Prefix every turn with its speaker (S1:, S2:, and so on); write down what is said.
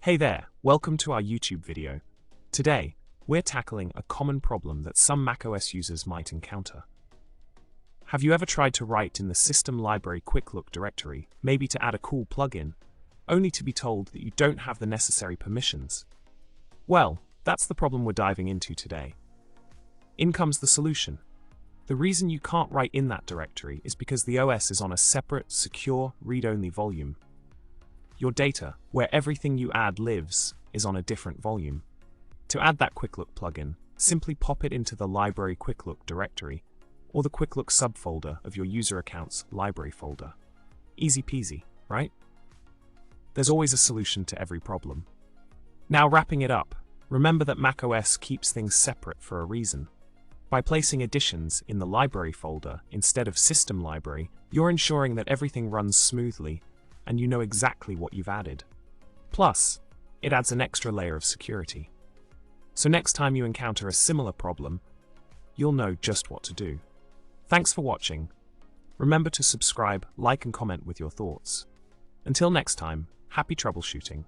S1: Hey there, welcome to our YouTube video. Today, we're tackling a common problem that some macOS users might encounter. Have you ever tried to write in the SystemLibraryQuickLook directory, maybe to add a cool plugin, only to be told that you don't have the necessary permissions? Well, that's the problem we're diving into today. In comes the solution. The reason you can't write in that directory is because the OS is on a separate, secure, read-only volume. Your data, where everything you add lives, is on a different volume. To add that QuickLook plugin, simply pop it into the Library QuickLook directory, or the QuickLook subfolder of your user account's library folder. Easy peasy, right? There's always a solution to every problem. Now wrapping it up, remember that macOS keeps things separate for a reason. By placing additions in the library folder instead of System Library, you're ensuring that everything runs smoothly and you know exactly what you've added. Plus, it adds an extra layer of security. So next time you encounter a similar problem, you'll know just what to do. Thanks for watching. Remember to subscribe, like and comment with your thoughts. Until next time, happy troubleshooting.